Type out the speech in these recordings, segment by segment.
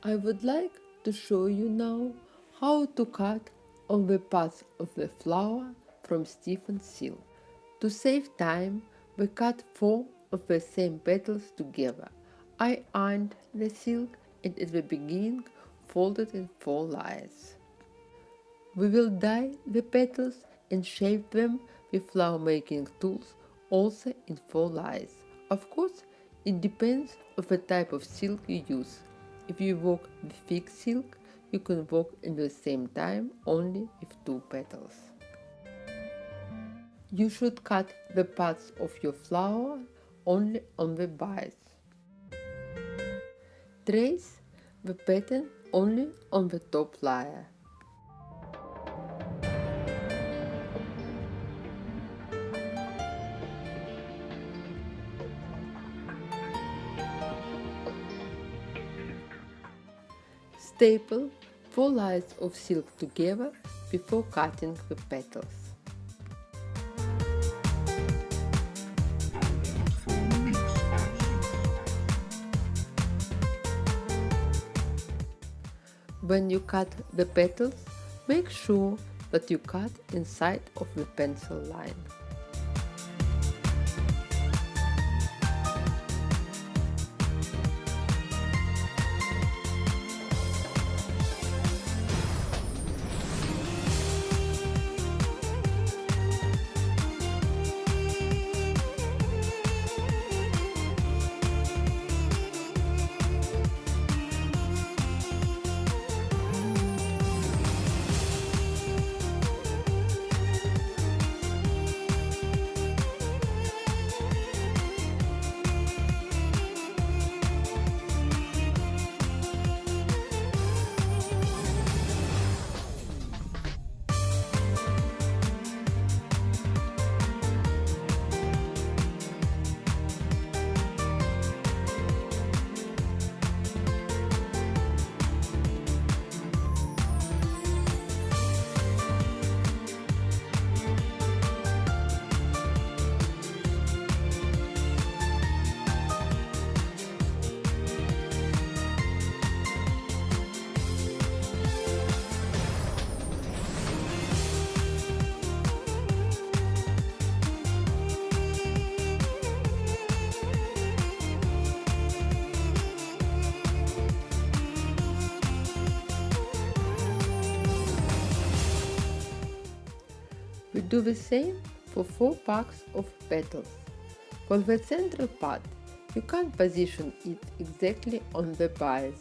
I would like to show you now how to cut all the parts of the flower from stiffened silk. To save time, we cut 4 of the same petals together. I ironed the silk and at the beginning folded in 4 layers. We will dye the petals and shape them with flower making tools also in 4 layers. Of course, it depends on the type of silk you use. If you work with thick silk, you can work at the same time only with 2 petals. You should cut the parts of your flower only on the bias. Trace the pattern only on the top layer. Staple 4 layers of silk together before cutting the petals. When you cut the petals, make sure that you cut inside of the pencil line. We do the same for 4 packs of petals. For the central part, you can't position it exactly on the bias,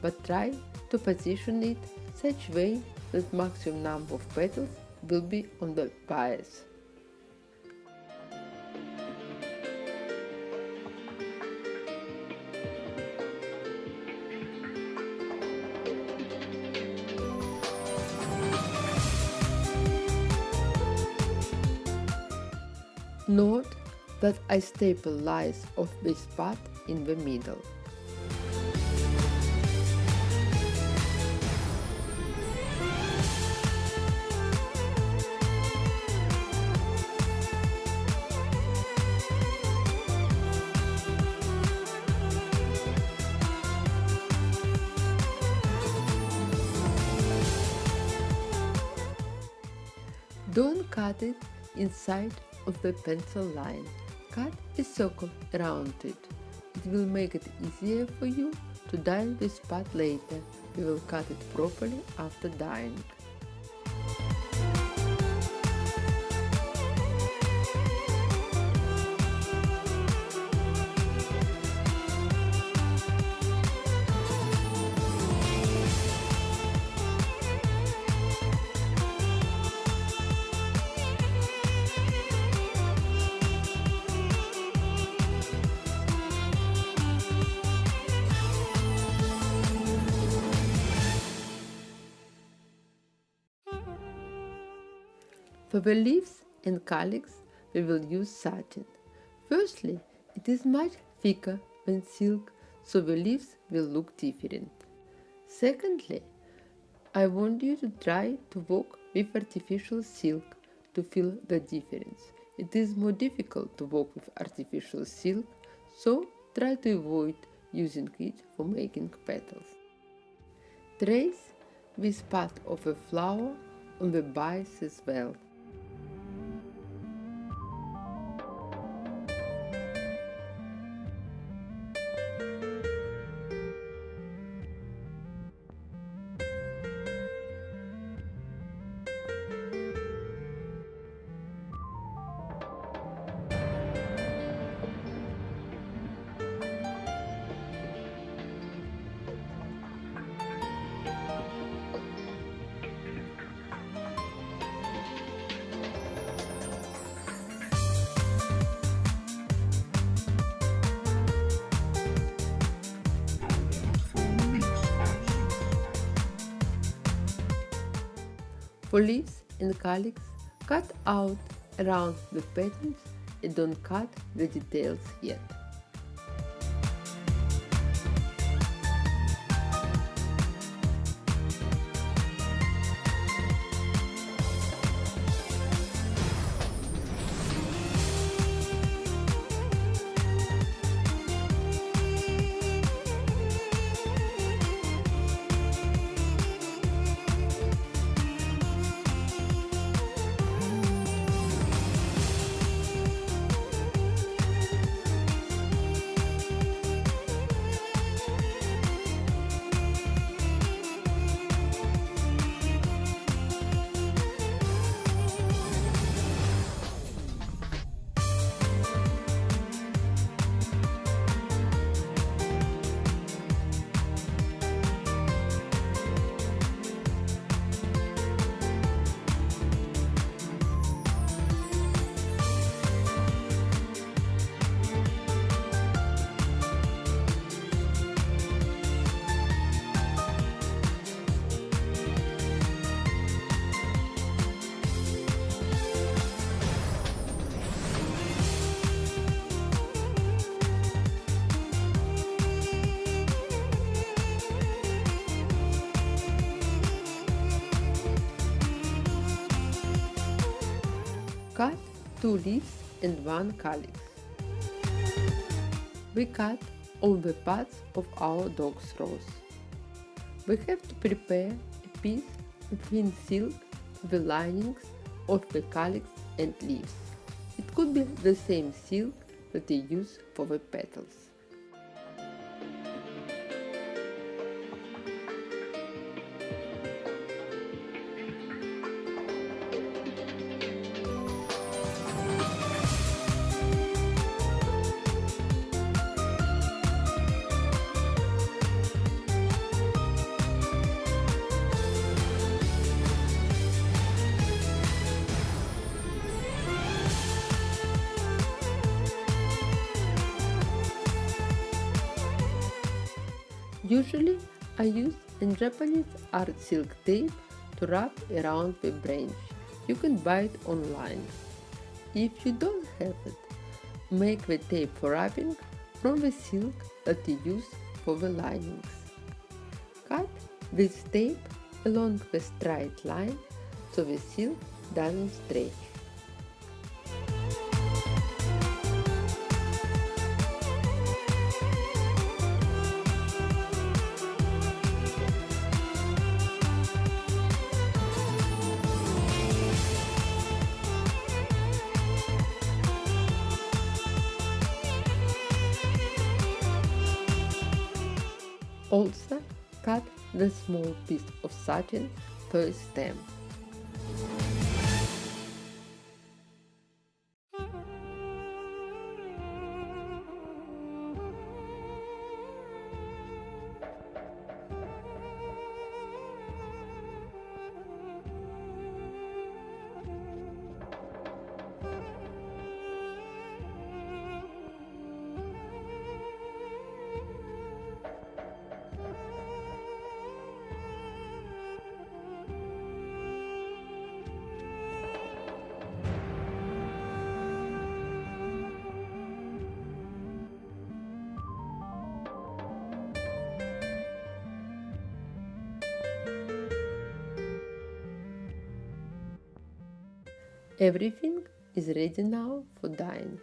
but try to position it such way that maximum number of petals will be on the bias. Note that I staple layers of this part in the middle. Don't cut it inside of the pencil line. Cut a circle around it. It will make it easier for you to dye this part later. We will cut it properly after dyeing. For the leaves and calyx, we will use satin. Firstly, it is much thicker than silk, so the leaves will look different. Secondly, I want you to try to work with artificial silk to feel the difference. It is more difficult to work with artificial silk, so try to avoid using it for making petals. Trace this part of the flower on the base as well. For leaves and calyx, cut out around the petals and don't cut the details yet. Cut 2 leaves and 1 calyx. We cut all the parts of our dog's rose. We have to prepare a piece of thin silk for the linings of the calyx and leaves. It could be the same silk that we use for the petals. Usually, I use a Japanese art silk tape to wrap around the branch. You can buy it online. If you don't have it, make the tape for wrapping from the silk that you use for the linings. Cut this tape along the straight line so the silk doesn't stretch. Also, cut the small piece of satin per stem. Everything is ready now for dyeing.